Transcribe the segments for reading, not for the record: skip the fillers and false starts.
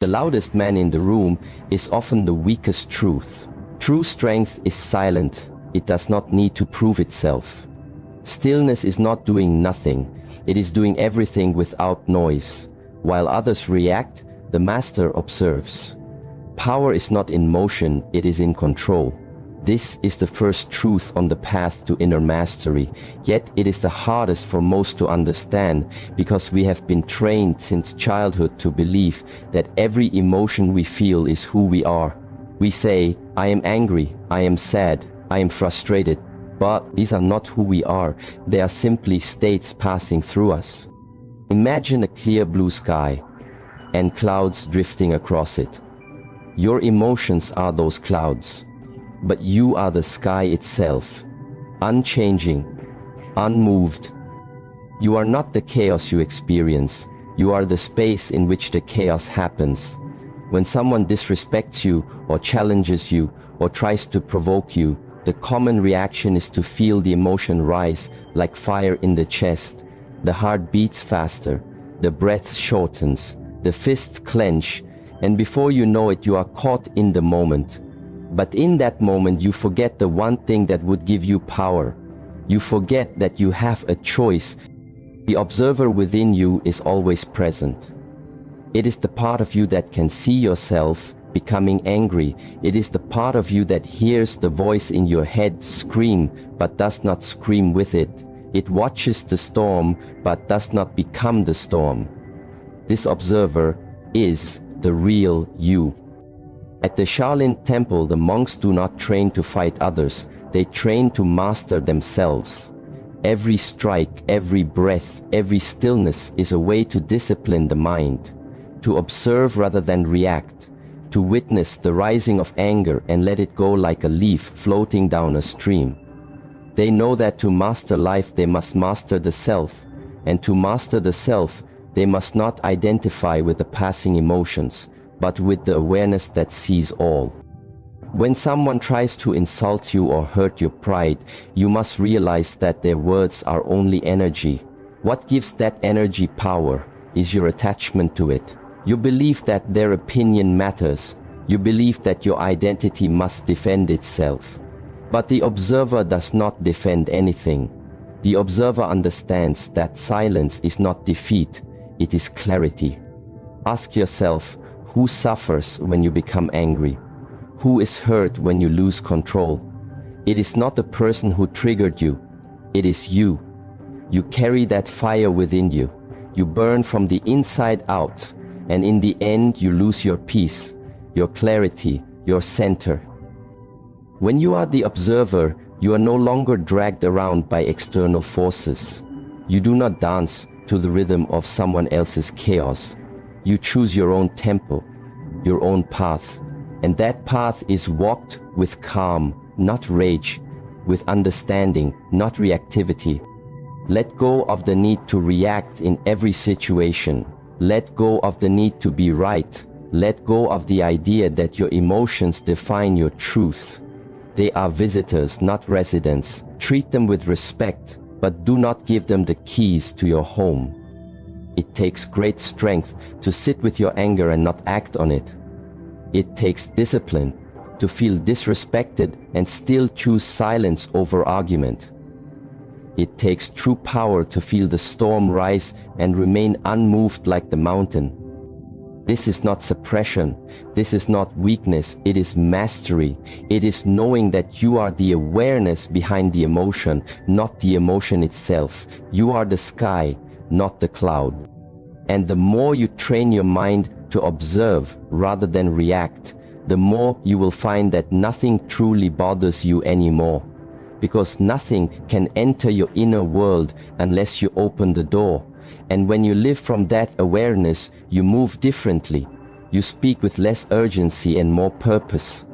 The loudest man in the room is often the weakest truth. True strength is silent. It does not need to prove itself. Stillness is not doing nothing. It is doing everything without noise. While others react, the master observes. Power is not in motion, it is in control. This is the first truth on the path to inner mastery, yet it is the hardest for most to understand because we have been trained since childhood to believe that every emotion we feel is who we are. We say, I am angry, I am sad, I am frustrated, but these are not who we are. They are simply states passing through us. Imagine a clear blue sky and clouds drifting across it. Your emotions are those clouds. But you are the sky itself, unchanging, unmoved. You are not the chaos you experience. You are the space in which the chaos happens. When someone disrespects you or challenges you or tries to provoke you, the common reaction is to feel the emotion rise like fire in the chest. The heart beats faster, the breath shortens, the fists clench, and before you know it, you are caught in the moment. But in that moment, you forget the one thing that would give you power. You forget that you have a choice. The observer within you is always present. It is the part of you that can see yourself becoming angry. It is the part of you that hears the voice in your head scream, but does not scream with it. It watches the storm, but does not become the storm. This observer is the real you. At the Shaolin temple, the monks do not train to fight others. They train to master themselves. Every strike, every breath, every stillness is a way to discipline the mind, to observe rather than react, to witness the rising of anger and let it go like a leaf floating down a stream. They know that to master life, they must master the self, and to master the self, they must not identify with the passing emotions, but with the awareness that sees all. When someone tries to insult you or hurt your pride, you must realize that their words are only energy. What gives that energy power is your attachment to it. You believe that their opinion matters. You believe that your identity must defend itself. But the observer does not defend anything. The observer understands that silence is not defeat, it is clarity. Ask yourself, who suffers when you become angry? Who is hurt when you lose control? It is not the person who triggered you. It is you. You carry that fire within you. You burn from the inside out, and in the end you lose your peace, your clarity, your center. When you are the observer, you are no longer dragged around by external forces. You do not dance to the rhythm of someone else's chaos. You choose your own tempo, your own path, and that path is walked with calm, not rage, with understanding, not reactivity. Let go of the need to react in every situation. Let go of the need to be right. Let go of the idea that your emotions define your truth. They are visitors, not residents. Treat them with respect, but do not give them the keys to your home. It takes great strength to sit with your anger and not act on it. It takes discipline to feel disrespected and still choose silence over argument. It takes true power to feel the storm rise and remain unmoved like the mountain. This is not suppression. This is not weakness. It is mastery. It is knowing that you are the awareness behind the emotion, not the emotion itself. You are the sky, not the cloud. And the more you train your mind to observe rather than react, the more you will find that nothing truly bothers you anymore. Because nothing can enter your inner world unless you open the door. And when you live from that awareness, you move differently. You speak with less urgency and more purpose.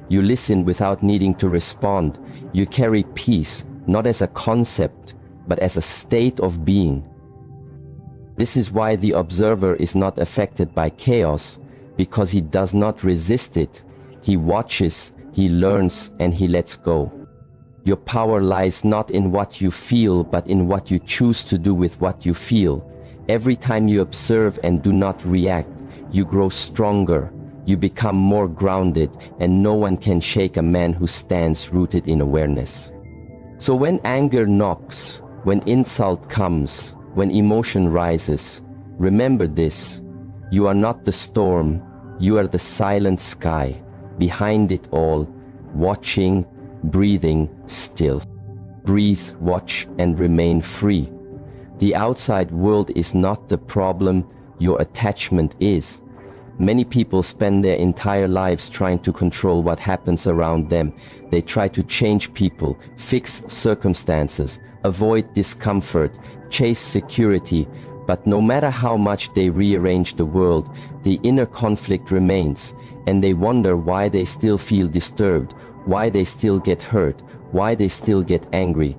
You listen without needing to respond. You carry peace, not as a concept, but as a state of being. This is why the observer is not affected by chaos, because he does not resist it. He watches, he learns, and he lets go. Your power lies not in what you feel, but in what you choose to do with what you feel. Every time you observe and do not react, you grow stronger, you become more grounded, and no one can shake a man who stands rooted in awareness. So when anger knocks, when insult comes, when emotion rises, remember this: you are not the storm, you are the silent sky, behind it all, watching, breathing still. Breathe, watch, and remain free. The outside world is not the problem, your attachment is. Many people spend their entire lives trying to control what happens around them. They try to change people, fix circumstances, avoid discomfort, chase security, but no matter how much they rearrange the world, the inner conflict remains, and they wonder why they still feel disturbed, why they still get hurt, why they still get angry.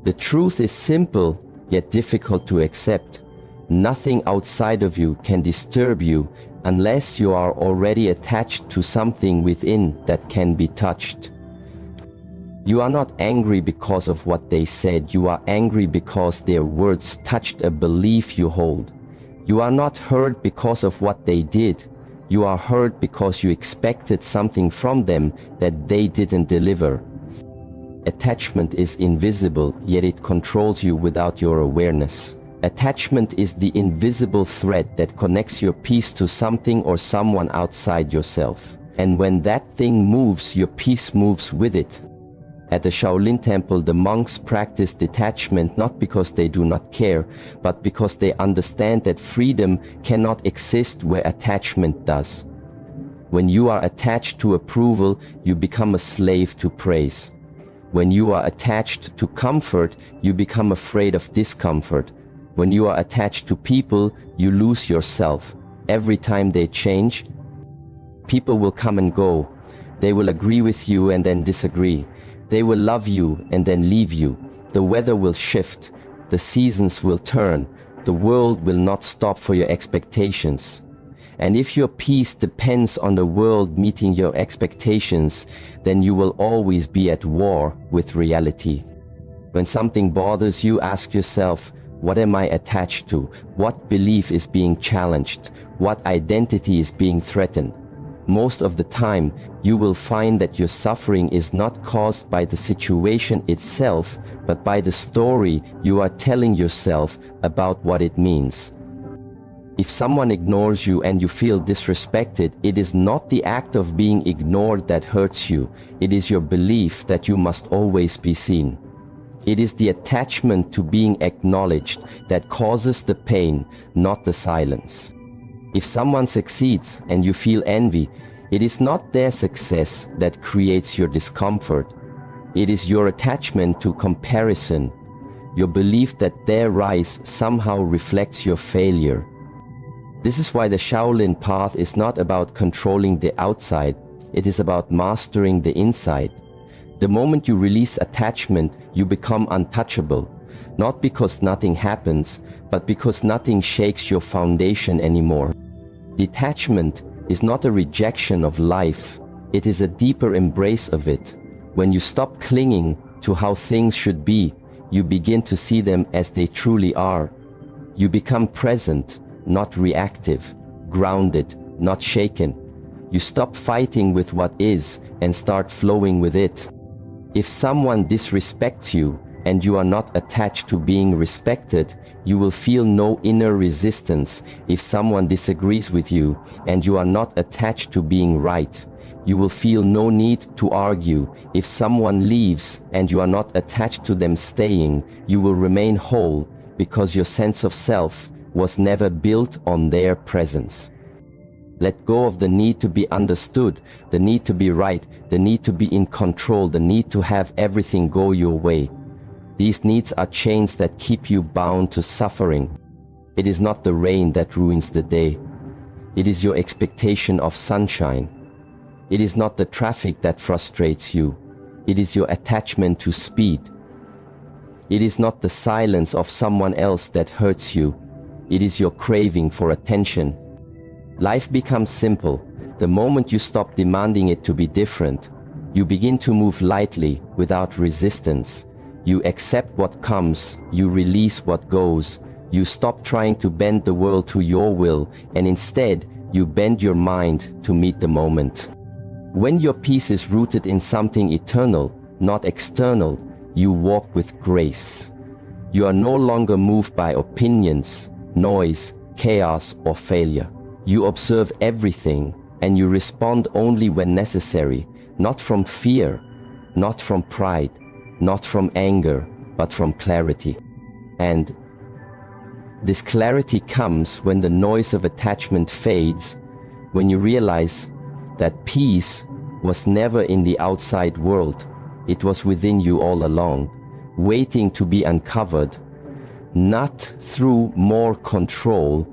The truth is simple, yet difficult to accept. Nothing outside of you can disturb you unless you are already attached to something within that can be touched. You are not angry because of what they said, you are angry because their words touched a belief you hold. You are not hurt because of what they did, you are hurt because you expected something from them that they didn't deliver. Attachment is invisible, yet it controls you without your awareness. Attachment is the invisible thread that connects your peace to something or someone outside yourself. And when that thing moves, your peace moves with it. At the Shaolin Temple, the monks practice detachment not because they do not care, but because they understand that freedom cannot exist where attachment does. When you are attached to approval, you become a slave to praise. When you are attached to comfort, you become afraid of discomfort. When you are attached to people, you lose yourself. Every time they change, people will come and go. They will agree with you and then disagree. They will love you and then leave you. The weather will shift. The seasons will turn. The world will not stop for your expectations. And if your peace depends on the world meeting your expectations, then you will always be at war with reality. When something bothers you, ask yourself, what am I attached to? What belief is being challenged? What identity is being threatened? Most of the time, you will find that your suffering is not caused by the situation itself, but by the story you are telling yourself about what it means. If someone ignores you and you feel disrespected, it is not the act of being ignored that hurts you. It is your belief that you must always be seen. It is the attachment to being acknowledged that causes the pain, not the silence. If someone succeeds and you feel envy, it is not their success that creates your discomfort. It is your attachment to comparison, your belief that their rise somehow reflects your failure. This is why the Shaolin path is not about controlling the outside, it is about mastering the inside. The moment you release attachment, you become untouchable, not because nothing happens, but because nothing shakes your foundation anymore. Detachment is not a rejection of life, it is a deeper embrace of it. When you stop clinging to how things should be, you begin to see them as they truly are. You become present, not reactive, grounded, not shaken. You stop fighting with what is and start flowing with it. If someone disrespects you and you are not attached to being respected, you will feel no inner resistance. If someone disagrees with you and you are not attached to being right, you will feel no need to argue. If someone leaves and you are not attached to them staying, you will remain whole because your sense of self was never built on their presence. Let go of the need to be understood, the need to be right, the need to be in control, the need to have everything go your way. These needs are chains that keep you bound to suffering. It is not the rain that ruins the day. It is your expectation of sunshine. It is not the traffic that frustrates you. It is your attachment to speed. It is not the silence of someone else that hurts you. It is your craving for attention. Life becomes simple the moment you stop demanding it to be different. You begin to move lightly, without resistance. You accept what comes, you release what goes, You stop trying to bend the world to your will, and instead, you bend your mind to meet the moment. When your peace is rooted in something eternal, not external, you walk with grace. You are no longer moved by opinions, noise, chaos, or failure. You observe everything, and you respond only when necessary, not from fear, not from pride, not from anger, but from clarity. And this clarity comes when the noise of attachment fades, when you realize that peace was never in the outside world. It was within you all along, waiting to be uncovered, not through more control,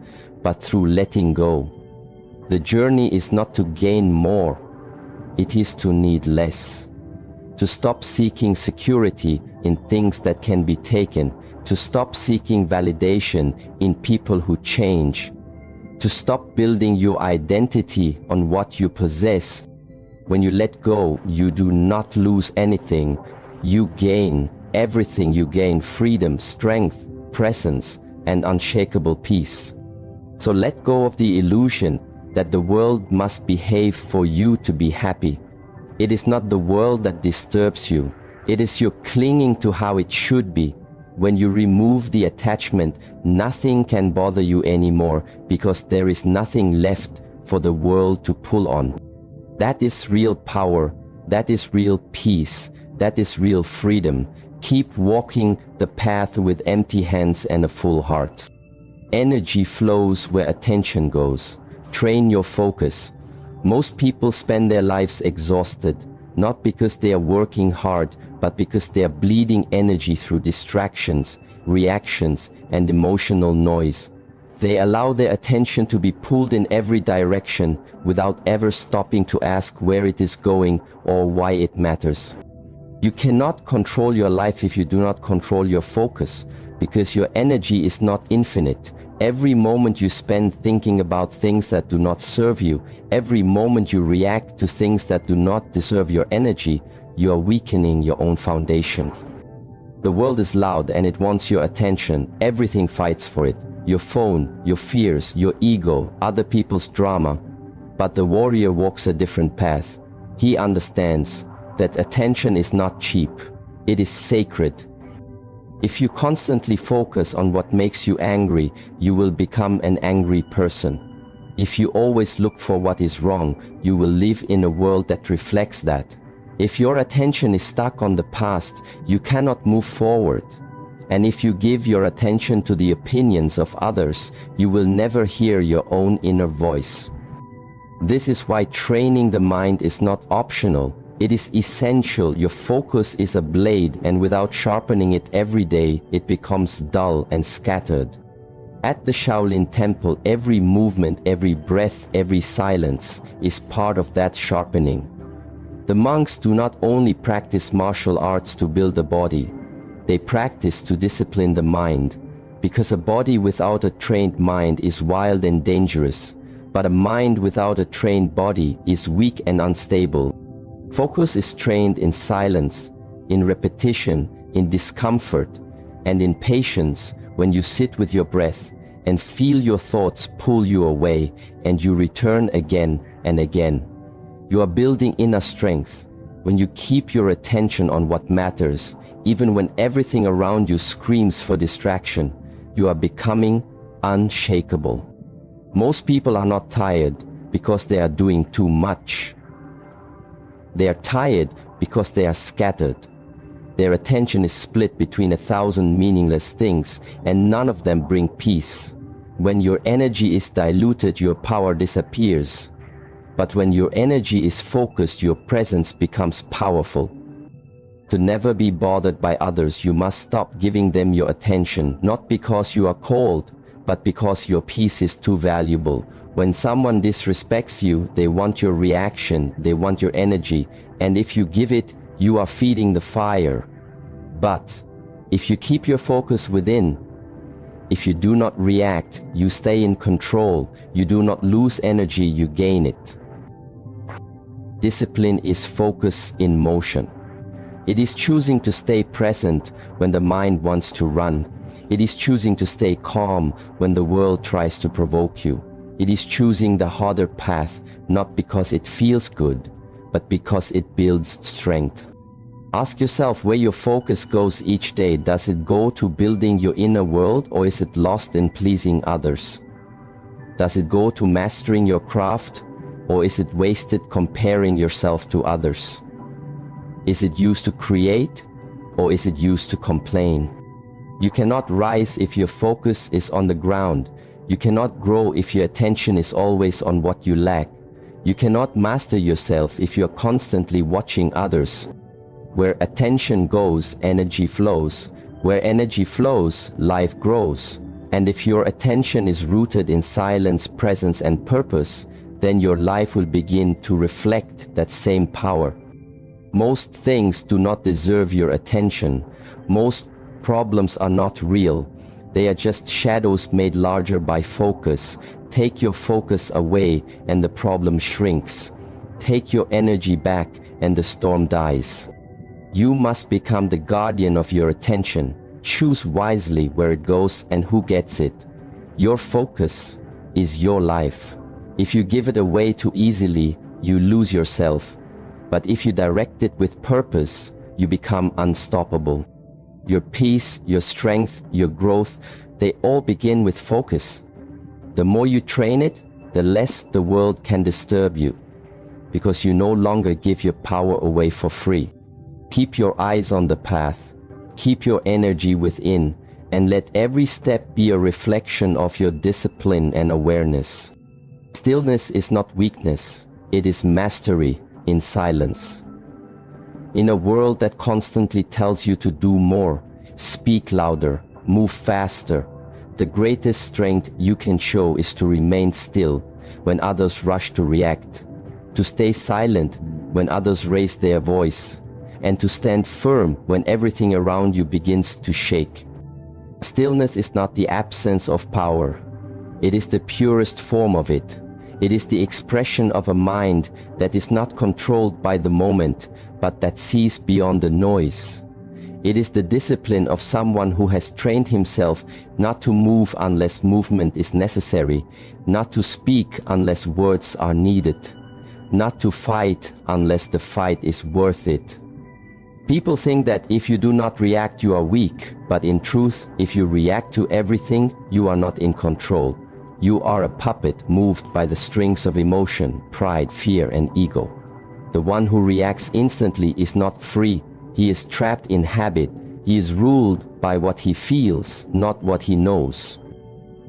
but through letting go. The journey is not to gain more, it is to need less. To stop seeking security in things that can be taken, to stop seeking validation in people who change, to stop building your identity on what you possess. When you let go, you do not lose anything. You gain everything. You gain freedom, strength, presence, and unshakable peace. So let go of the illusion that the world must behave for you to be happy. It is not the world that disturbs you. It is your clinging to how it should be. When you remove the attachment, nothing can bother you anymore because there is nothing left for the world to pull on. That is real power. That is real peace. That is real freedom. Keep walking the path with empty hands and a full heart. Energy flows where attention goes. Train your focus. Most people spend their lives exhausted, not because they are working hard, but because they are bleeding energy through distractions, reactions, and emotional noise. They allow their attention to be pulled in every direction without ever stopping to ask where it is going or why it matters. You cannot control your life if you do not control your focus, because your energy is not infinite. Every moment you spend thinking about things that do not serve you, every moment you react to things that do not deserve your energy, you are weakening your own foundation. The world is loud and it wants your attention. Everything fights for it. Your phone, your fears, your ego, other people's drama. But the warrior walks a different path. He understands that attention is not cheap. It is sacred. If you constantly focus on what makes you angry, you will become an angry person. If you always look for what is wrong, you will live in a world that reflects that. If your attention is stuck on the past, you cannot move forward. And if you give your attention to the opinions of others, you will never hear your own inner voice. This is why training the mind is not optional. It is essential. Your focus is a blade, and without sharpening it every day, it becomes dull and scattered. At the Shaolin Temple, every movement, every breath, every silence is part of that sharpening. The monks do not only practice martial arts to build a body, they practice to discipline the mind, because a body without a trained mind is wild and dangerous, but a mind without a trained body is weak and unstable. Focus is trained in silence, in repetition, in discomfort, and in patience when you sit with your breath and feel your thoughts pull you away and you return again and again. You are building inner strength when you keep your attention on what matters, even when everything around you screams for distraction. You are becoming unshakable. Most people are not tired because they are doing too much. They are tired because they are scattered. Their attention is split between 1,000 meaningless things, and none of them bring peace. When your energy is diluted, your power disappears. But when your energy is focused, your presence becomes powerful. To never be bothered by others, you must stop giving them your attention, not because you are cold, but because your peace is too valuable. When someone disrespects you, they want your reaction, they want your energy, and if you give it, you are feeding the fire. But if you keep your focus within, if you do not react, you stay in control, you do not lose energy, you gain it. Discipline is focus in motion. It is choosing to stay present when the mind wants to run. It is choosing to stay calm when the world tries to provoke you. It is choosing the harder path, not because it feels good, but because it builds strength. Ask yourself where your focus goes each day. Does it go to building your inner world, or is it lost in pleasing others? Does it go to mastering your craft, or is it wasted comparing yourself to others? Is it used to create, or is it used to complain? You cannot rise if your focus is on the ground. You cannot grow if your attention is always on what you lack. You cannot master yourself if you are constantly watching others. Where attention goes, energy flows. Where energy flows, life grows. And if your attention is rooted in silence, presence, and purpose, then your life will begin to reflect that same power. Most things do not deserve your attention. Most problems are not real. They are just shadows made larger by focus. Take your focus away and the problem shrinks. Take your energy back and the storm dies. You must become the guardian of your attention. Choose wisely where it goes and who gets it. Your focus is your life. If you give it away too easily, you lose yourself. But if you direct it with purpose, you become unstoppable. Your peace, your strength, your growth, they all begin with focus. The more you train it, the less the world can disturb you, because you no longer give your power away for free. Keep your eyes on the path, keep your energy within, and let every step be a reflection of your discipline and awareness. Stillness is not weakness, it is mastery in silence. In a world that constantly tells you to do more, speak louder, move faster, the greatest strength you can show is to remain still when others rush to react, to stay silent when others raise their voice, and to stand firm when everything around you begins to shake. Stillness is not the absence of power. It is the purest form of it. It is the expression of a mind that is not controlled by the moment, but that sees beyond the noise. It is the discipline of someone who has trained himself not to move unless movement is necessary, not to speak unless words are needed, not to fight unless the fight is worth it. People think that if you do not react, you are weak, but in truth, if you react to everything, you are not in control. You are a puppet moved by the strings of emotion, pride, fear, and ego. The one who reacts instantly is not free. He is trapped in habit. He is ruled by what he feels, not what he knows.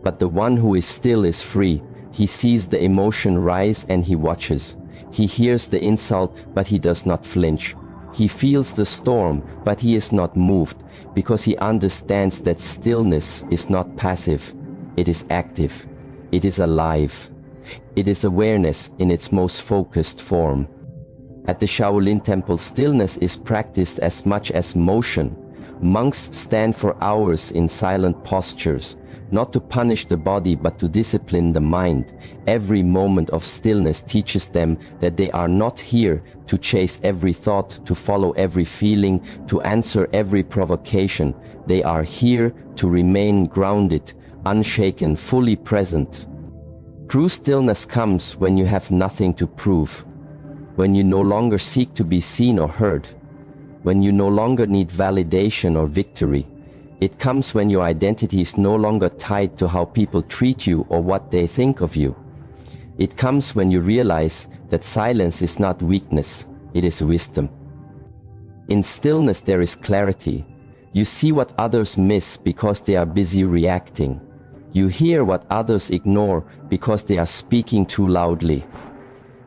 But the one who is still is free. He sees the emotion rise and he watches. He hears the insult, but he does not flinch. He feels the storm, but he is not moved, because he understands that stillness is not passive. It is active. It is alive. It is awareness in its most focused form. At the Shaolin Temple, stillness is practiced as much as motion. Monks stand for hours in silent postures, not to punish the body but to discipline the mind. Every moment of stillness teaches them that they are not here to chase every thought, to follow every feeling, to answer every provocation. They are here to remain grounded, unshaken, fully present. True stillness comes when you have nothing to prove, when you no longer seek to be seen or heard, when you no longer need validation or victory. It comes when your identity is no longer tied to how people treat you or what they think of you. It comes when you realize that silence is not weakness, it is wisdom. In stillness there is clarity. You see what others miss because they are busy reacting. You hear what others ignore because they are speaking too loudly.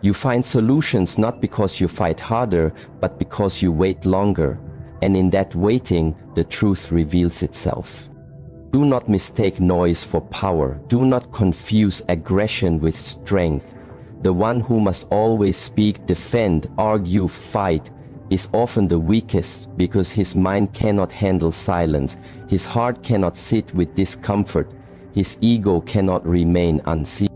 You find solutions not because you fight harder, but because you wait longer. And in that waiting, the truth reveals itself. Do not mistake noise for power. Do not confuse aggression with strength. The one who must always speak, defend, argue, fight is often the weakest because his mind cannot handle silence. His heart cannot sit with discomfort. His ego cannot remain unseen.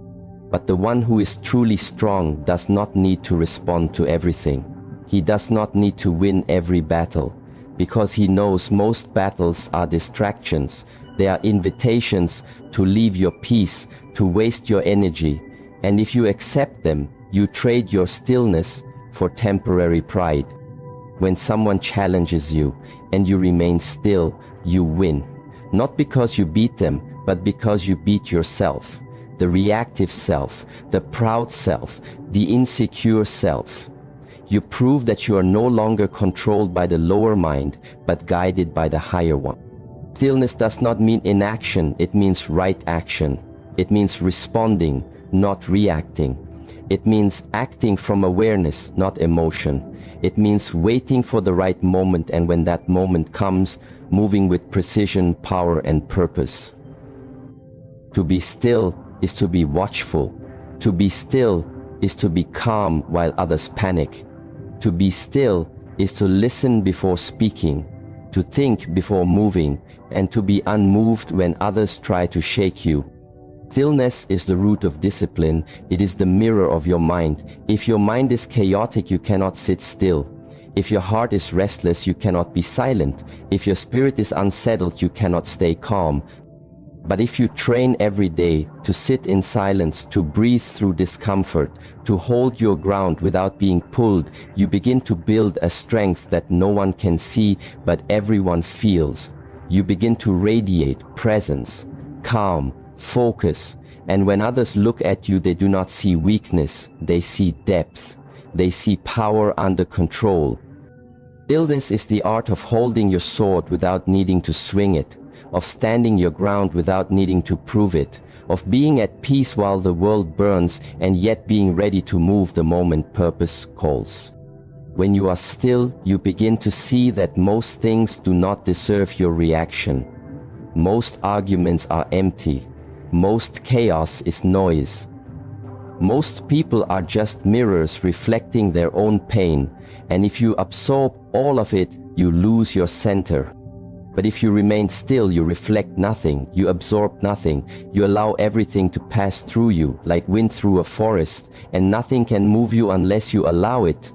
But the one who is truly strong does not need to respond to everything. He does not need to win every battle, because he knows most battles are distractions. They are invitations to leave your peace, to waste your energy. And if you accept them, you trade your stillness for temporary pride. When someone challenges you and you remain still, you win. Not because you beat them, but because you beat yourself. The reactive self, the proud self, the insecure self. You prove that you are no longer controlled by the lower mind, but guided by the higher one. Stillness does not mean inaction, it means right action. It means responding, not reacting. It means acting from awareness, not emotion. It means waiting for the right moment, and when that moment comes, moving with precision, power, and purpose. To be still is to be watchful. To be still is to be calm while others panic. To be still is to listen before speaking, to think before moving, and to be unmoved when others try to shake you. Stillness is the root of discipline. It is the mirror of your mind. If your mind is chaotic, you cannot sit still. If your heart is restless, you cannot be silent. If your spirit is unsettled, you cannot stay calm. But if you train every day to sit in silence, to breathe through discomfort, to hold your ground without being pulled, you begin to build a strength that no one can see, but everyone feels. You begin to radiate presence, calm, focus, and when others look at you, they do not see weakness, they see depth. They see power under control. Stillness is the art of holding your sword without needing to swing it, of standing your ground without needing to prove it, of being at peace while the world burns and yet being ready to move the moment purpose calls. When you are still, you begin to see that most things do not deserve your reaction. Most arguments are empty. Most chaos is noise. Most people are just mirrors reflecting their own pain, and if you absorb all of it, you lose your center. But if you remain still, you reflect nothing, you absorb nothing, you allow everything to pass through you, like wind through a forest, and nothing can move you unless you allow it.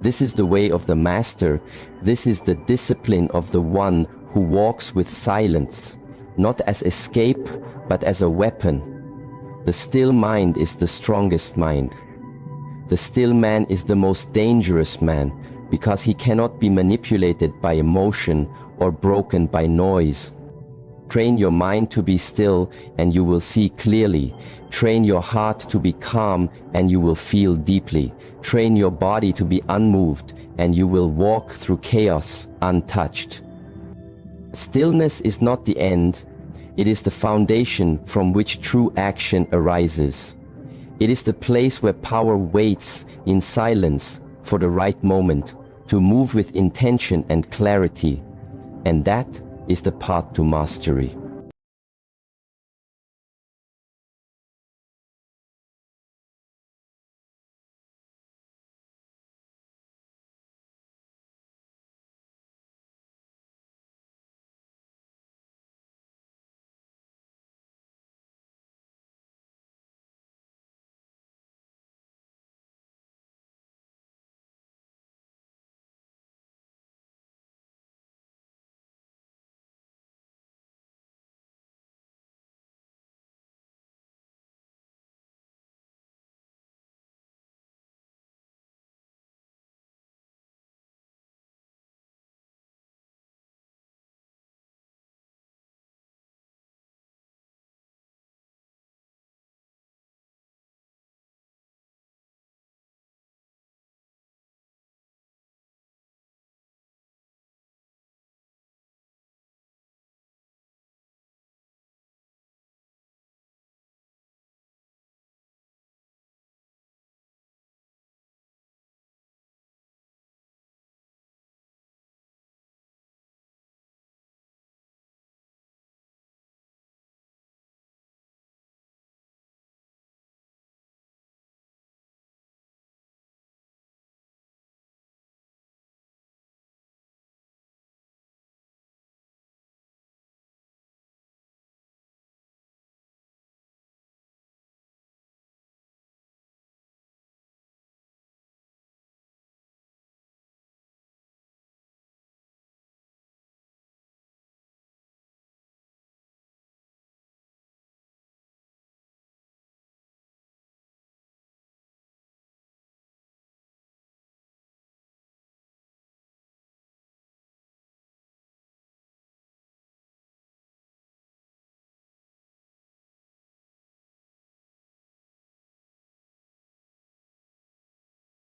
This is the way of the master. This is the discipline of the one who walks with silence, not as escape, but as a weapon. The still mind is the strongest mind. The still man is the most dangerous man, because he cannot be manipulated by emotion or broken by noise. Train your mind to be still and you will see clearly. Train your heart to be calm and you will feel deeply. Train your body to be unmoved and you will walk through chaos untouched. Stillness is not the end. It is the foundation from which true action arises. It is the place where power waits in silence for the right moment to move with intention and clarity. And that is the path to mastery.